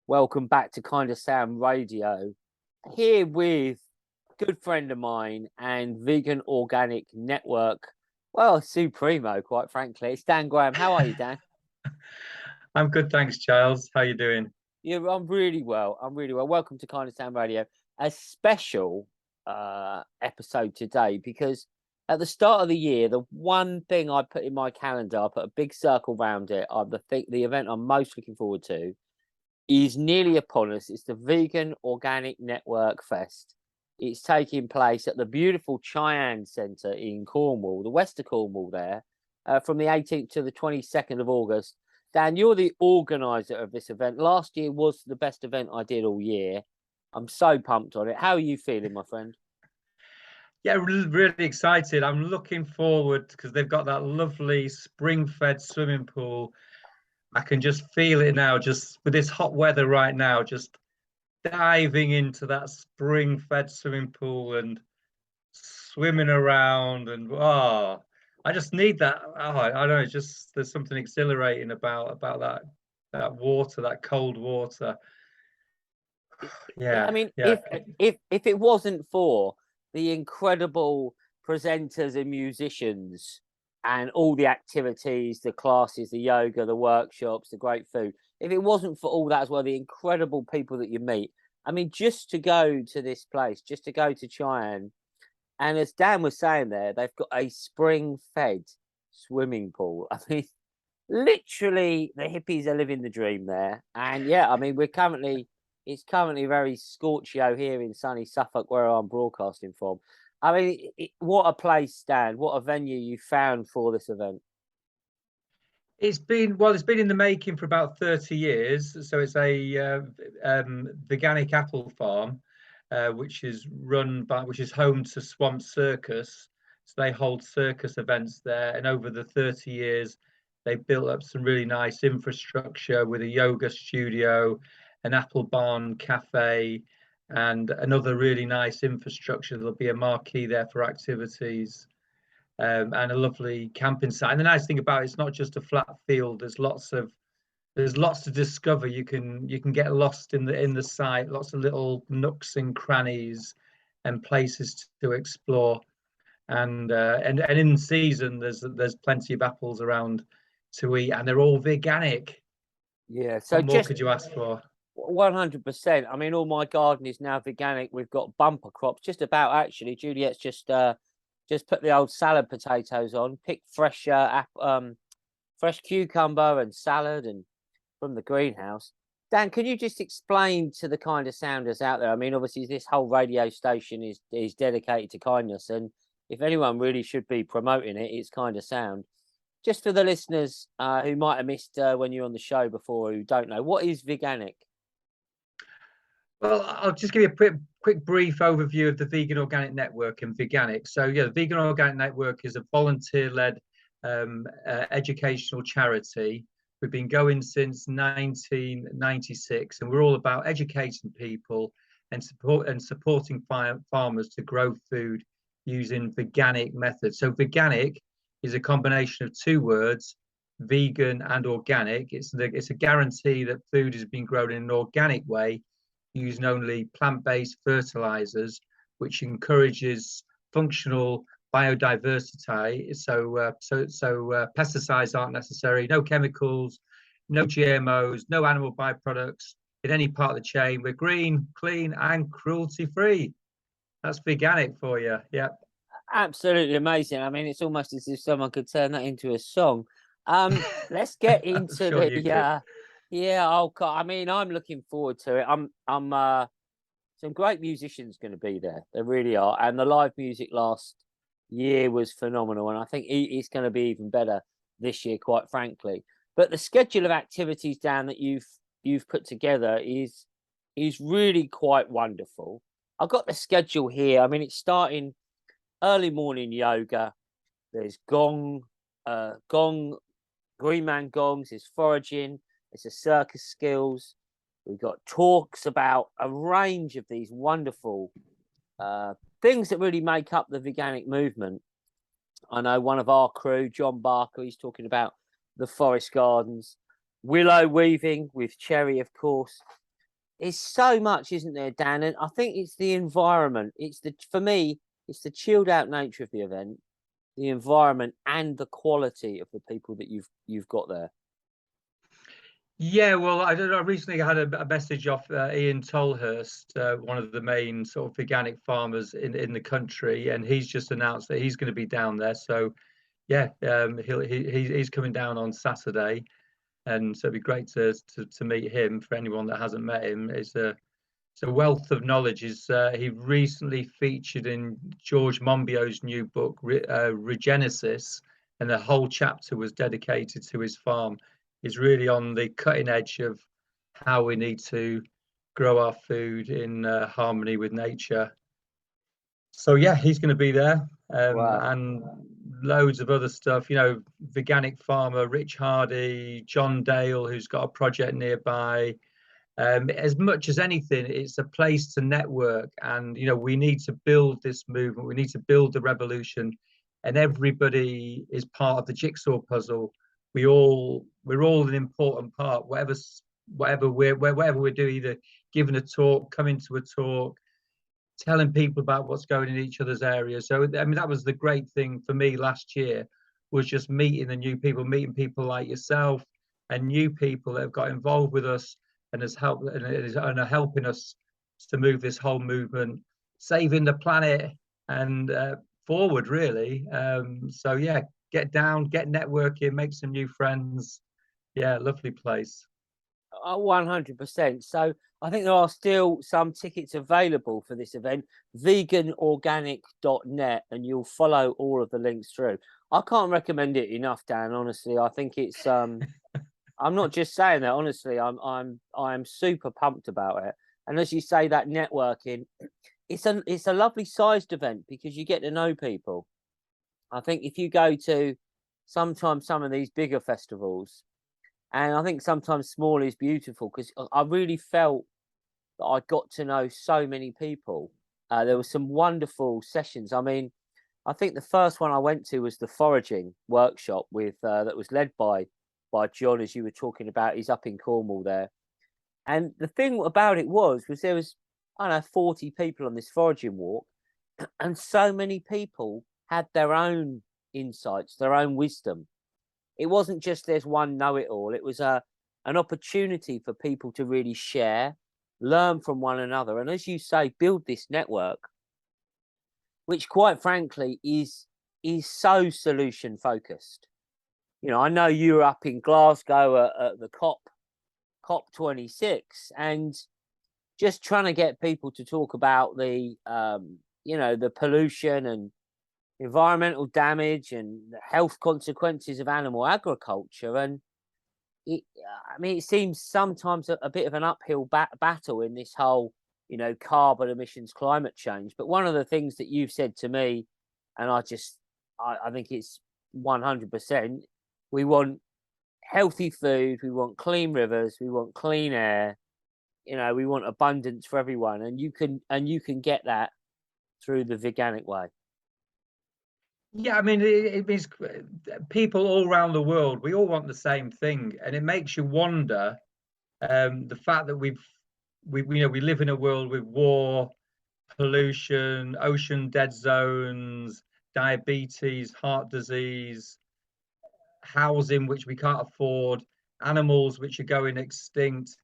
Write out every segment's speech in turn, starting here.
Welcome back to Kind of Sound Radio. Here with a good friend of mine and Vegan Organic Network. Well, Supremo, quite frankly. It's Dan Graham. How are you, Dan? I'm good, thanks, Giles. How you doing? Yeah, I'm really well. I'm really well. Welcome to Kind of Sound Radio. A special episode today because at the start of the year, the one thing I put in my calendar, I put a big circle around it. The event I'm most looking forward to is nearly upon us. It's the Vegan Organic Network Fest. It's taking place at the beautiful Cheyenne Centre in Cornwall, the west of Cornwall there, from the 18th to the 22nd of August. Dan, you're the organiser of this event. Last year was the best event I did all year. I'm so pumped on it. How are you feeling, my friend? Yeah, really excited. I'm looking forward because they've got that lovely spring-fed swimming pool. I can just feel it now, just with this hot weather right now, just diving into that spring-fed swimming pool and swimming around. And I just need that. Oh, I don't know, it's just there's something exhilarating about that water, that cold water. Yeah, I Yeah, mean, yeah. if it wasn't for the incredible presenters and musicians and all the activities, the classes, the yoga, the workshops, the great food, if it wasn't for all that as well, the incredible people that you meet, I mean, just to go to this place, just to go to Cheyenne, and as Dan was saying there, they've got a spring-fed swimming pool. I mean, literally, the hippies are living the dream there. And yeah, I mean, it's currently very scorchio here in sunny Suffolk, where I'm broadcasting from. I mean, what a place, Stan! What a venue you found for this event. It's been in the making for about 30 years. So it's a veganic apple farm, which is home to Swamp Circus. So they hold circus events there, and over the 30 years, they built up some really nice infrastructure with a yoga studio, an apple barn cafe, and another really nice infrastructure. There'll be a marquee there for activities, and a lovely camping site. And the nice thing about it's not just a flat field. There's lots to discover. You can get lost in the site. Lots of little nooks and crannies and places to explore. And in season, there's plenty of apples around to eat, and they're all veganic. Yeah, so What more just could you ask for? 100%. I mean, all my garden is now veganic. We've got bumper crops, just about actually. Juliet's just put the old salad potatoes on, picked fresh fresh cucumber and salad and from the greenhouse. Dan, can you just explain to the kind of sounders out there? I mean, obviously, this whole radio station is dedicated to kindness, and if anyone really should be promoting it, it's Kind of Sound. Just for the listeners who might have missed when you're on the show before, who don't know, what is veganic? Well, I'll just give you a quick brief overview of the Vegan Organic Network and Veganic. So, yeah, the Vegan Organic Network is a volunteer-led educational charity. We've been going since 1996, and we're all about educating people and supporting farmers to grow food using veganic methods. So, veganic is a combination of two words, vegan and organic. It's a guarantee that food is being grown in an organic way using only plant-based fertilizers, which encourages functional biodiversity. So pesticides aren't necessary, no chemicals, no GMOs, no animal byproducts in any part of the chain. We're green, clean, and cruelty-free. That's veganic for you. Yeah. Absolutely amazing. I mean, it's almost as if someone could turn that into a song. Let's get I'm into sure you could. yeah, I mean, I'm looking forward to it. I'm some great musicians going to be there. They really are. And the live music last year was phenomenal, and I think it's going to be even better this year, quite frankly. But the schedule of activities, Dan, that you've put together is really quite wonderful. I've got the schedule here. I mean, it's starting early morning yoga. There's green man gongs. There's foraging. There's a circus skills. We've got talks about a range of these wonderful things that really make up the veganic movement. I know one of our crew, John Barker, he's talking about the forest gardens, willow weaving with cherry, of course. It's so much, isn't there, Dan? And I think it's the environment. For me, it's the chilled out nature of the event, the environment, and the quality of the people that you've got there. Yeah, well, I don't know. I recently had a message off Ian Tolhurst, one of the main sort of organic farmers in the country, and he's just announced that he's going to be down there. So, yeah, he's coming down on Saturday, and so it'd be great to meet him. For anyone that hasn't met him, it's a wealth of knowledge. He recently featured in George Monbiot's new book, Regenesis, and the whole chapter was dedicated to his farm. He's really on the cutting edge of how we need to grow our food in harmony with nature. So yeah, he's going to be there, Wow. and loads of other stuff. You know, veganic farmer Rich Hardy, John Dale, who's got a project nearby. As much as anything, it's a place to network, and you know, we need to build this movement. We need to build the revolution, and everybody is part of the jigsaw puzzle. We're all an important part. Whatever we're doing, either giving a talk, coming to a talk, telling people about what's going in each other's areas. So I mean, that was the great thing for me last year, was just meeting the new people, meeting people like yourself, and new people that have got involved with us and has helped and are helping us to move this whole movement, saving the planet and forward really. So yeah, get down, get networking, make some new friends. Yeah, lovely place. 100%. So I think there are still some tickets available for this event, veganorganic.net, and you'll follow all of the links through. I can't recommend it enough, Dan. Honestly, I think it's I'm not just saying that. Honestly, I'm super pumped about it. And as you say, that networking, it's a lovely sized event because you get to know people. I think if you go to sometimes some of these bigger festivals, and I think sometimes small is beautiful because I really felt that I got to know so many people. There were some wonderful sessions. I mean, I think the first one I went to was the foraging workshop with that was led by John, as you were talking about. He's up in Cornwall there, and the thing about it was there was, I don't know, 40 people on this foraging walk, and so many people had their own insights, their own wisdom. It wasn't just there's one know-it-all. It was an opportunity for people to really share, learn from one another, and as you say, build this network, which quite frankly is so solution focused. You know, I know you were up in Glasgow at the COP26, and just trying to get people to talk about the the pollution and environmental damage and the health consequences of animal agriculture. And I mean, it seems sometimes a bit of an uphill battle in this whole, carbon emissions, climate change. But one of the things that you've said to me, and I think it's 100%, we want healthy food, we want clean rivers, we want clean air, we want abundance for everyone. And you can get that through the veganic way. Yeah, I mean, it means people all around the world, we all want the same thing, and it makes you wonder the fact that we live in a world with war, pollution, ocean dead zones, diabetes, heart disease, housing which we can't afford, animals which are going extinct,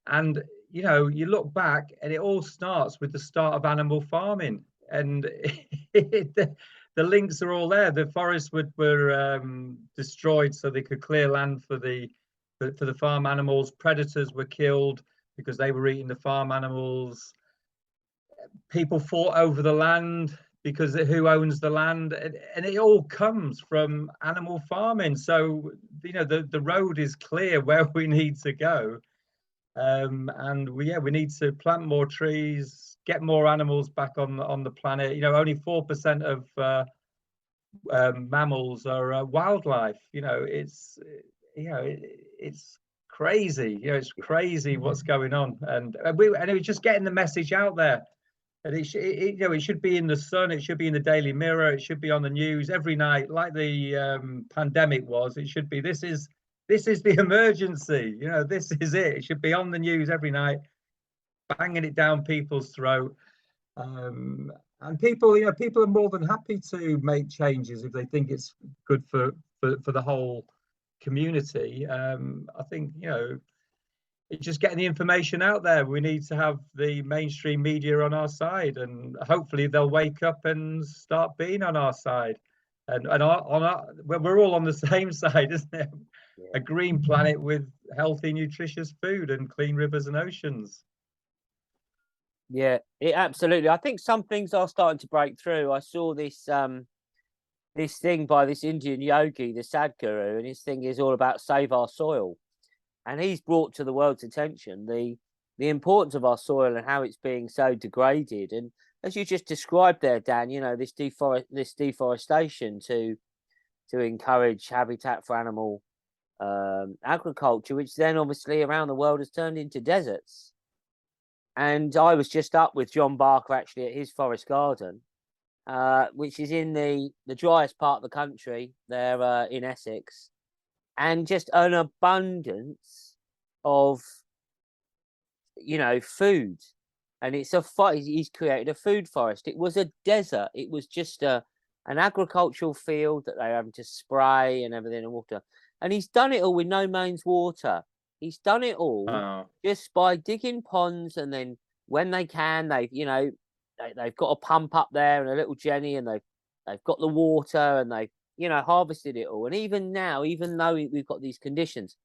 and you look back and it all starts with the start of animal farming, and the links are all there. The forests were destroyed so they could clear land for the farm animals. Predators were killed because they were eating the farm animals. People fought over the land because who owns the land, and it all comes from animal farming. So the road is clear where we need to go, and we need to plant more trees, get more animals back on the planet. Only 4% of mammals are wildlife. It's crazy. It's crazy what's going on, and it was just getting the message out there. And it should be in the Sun, it should be in the Daily Mirror, it should be on the news every night, like the pandemic was. It should be, this is the emergency. This is it. It should be on the news every night. banging it down people's throat. And people, you know, people are more than happy to make changes if they think it's good for the whole community. I think, you know, it's just getting the information out there. We need to have the mainstream media on our side, and hopefully they'll wake up and start being on our side. And we're all on the same side, isn't it? Yeah. A green planet with healthy, nutritious food and clean rivers and oceans. Yeah, it absolutely. I think some things are starting to break through. I saw this this thing by this Indian yogi, the Sadhguru, and his thing is all about save our soil. And he's brought to the world's attention the importance of our soil and how it's being so degraded. And as you just described there, Dan, you know, this deforestation to encourage habitat for animal agriculture, which then obviously around the world has turned into deserts. And I was just up with John Barker actually at his forest garden, which is in the driest part of the country there in Essex, and just an abundance of, you know, food. And it's he's created a food forest. It was a desert. It was just an agricultural field that they were having to spray and everything and water. And he's done it all with no mains water. He's done it all just by digging ponds, and then when they can, they've got a pump up there and a little jenny, and they've got the water, and they've, you know, harvested it all. And even now, even though we've got these conditions,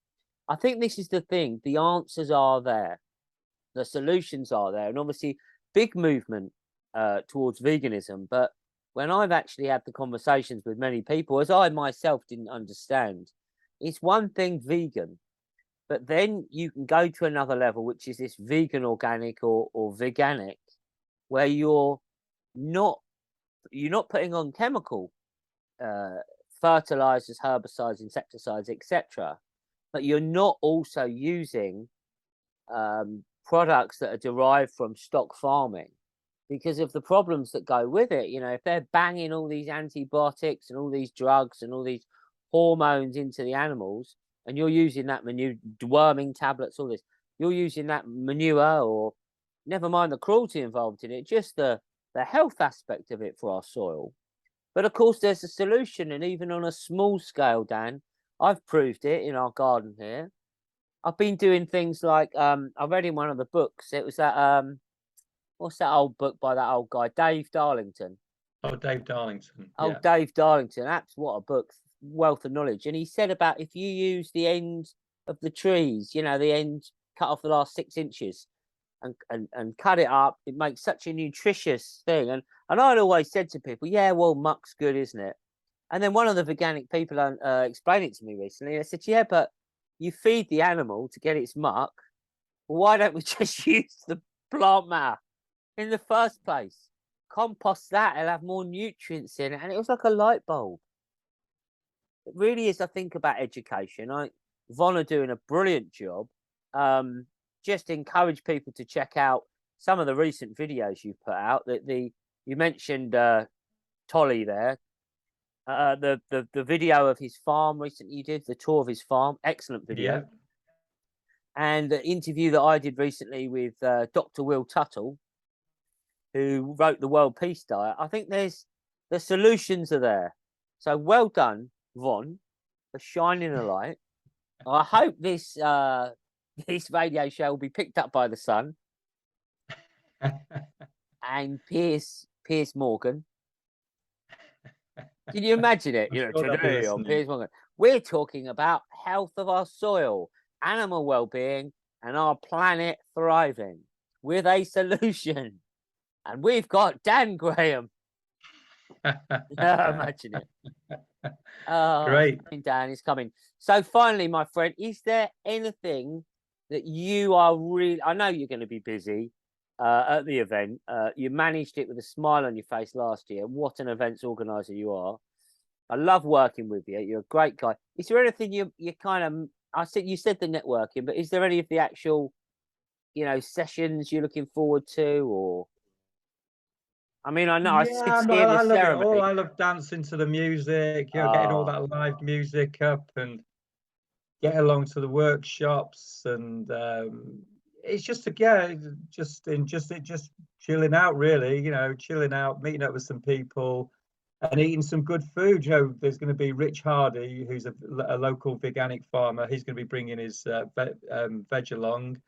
I think this is the thing: the answers are there, the solutions are there, and obviously big movement towards veganism. But when I've actually had the conversations with many people, as I myself didn't understand, it's one thing vegan. But then you can go to another level, which is this vegan organic or veganic, where you're not putting on chemical fertilizers, herbicides, insecticides, etc. But you're not also using products that are derived from stock farming, because of the problems that go with it. You know, if they're banging all these antibiotics and all these drugs and all these hormones into the animals, and you're using that manure, deworming tablets, all this, you're using that manure, or never mind the cruelty involved in it, just the health aspect of it for our soil. But of course, there's a solution, and even on a small scale, Dan, I've proved it in our garden here. I've been doing things like I read in one of the books. It was that what's that old book by that old guy, Dave Darlington? Oh, Dave Darlington. Oh, Yeah. Dave Darlington. That's what a book, wealth of knowledge. And he said about if you use the end of the trees, you know, the end, cut off the last 6 inches and cut it up, it makes such a nutritious thing. And I'd always said to people, yeah, well, muck's good, isn't it? And then one of the veganic people explained it to me recently. I said, yeah, but you feed the animal to get its muck. Well, why don't we just use the plant matter in the first place? Compost that, it'll have more nutrients in it. And it was like a light bulb. It really is, I think, about education. Von are doing a brilliant job. Just encourage people to check out some of the recent videos you've put out. You mentioned Tolly there. The video of his farm recently you did, the tour of his farm, excellent video. Yeah. And the interview that I did recently with Dr. Will Tuttle, who wrote the World Peace Diet. I think the solutions are there. So well done, Von, for shining a light. I hope this this radio show will be picked up by the Sun and Piers Morgan. Can you imagine it? You know, today on Piers Morgan, we're talking about health of our soil, animal well-being, and our planet thriving with a solution. And we've got Dan Graham. Imagine it. Oh, great. Dan is coming. So finally, my friend, is there anything that you are really, I know you're going to be busy at the event. You managed it with a smile on your face last year. What an events organizer you are. I love working with you. You're a great guy. Is there anything you kind of, you said the networking, but is there any of the actual, you know, sessions you're looking forward to, or? I mean, I know Yeah, I love it all. I love dancing to the music, you know, getting all that live music up and get along to the workshops. And it's just just chilling out, really. Chilling out, meeting up with some people, and eating some good food. There's going to be Rich Hardy, who's a local veganic farmer. He's going to be bringing his veg along.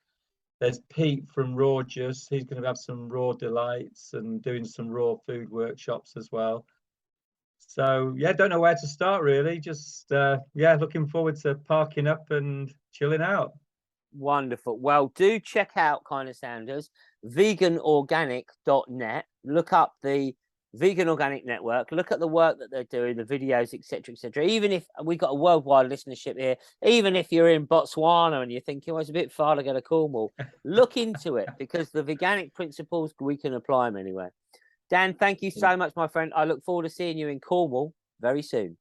There's Pete from Raw Just. He's going to have some raw delights and doing some raw food workshops as well. So yeah, don't know where to start, really. Just looking forward to parking up and chilling out. Wonderful. Well, do check out Kind of Sounders, veganorganic.net. Look up the Vegan Organic Network. Look at the work that they're doing, the videos, etc., etc. Even if we've got a worldwide listenership here, even if you're in Botswana and you're thinking, well, it's a bit far to go to Cornwall, look into it, because the veganic principles, we can apply them anywhere. Dan, thank you so much, my friend. I look forward to seeing you in Cornwall very soon.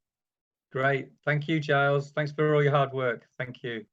Great. Thank you, Giles. Thanks for all your hard work. Thank you.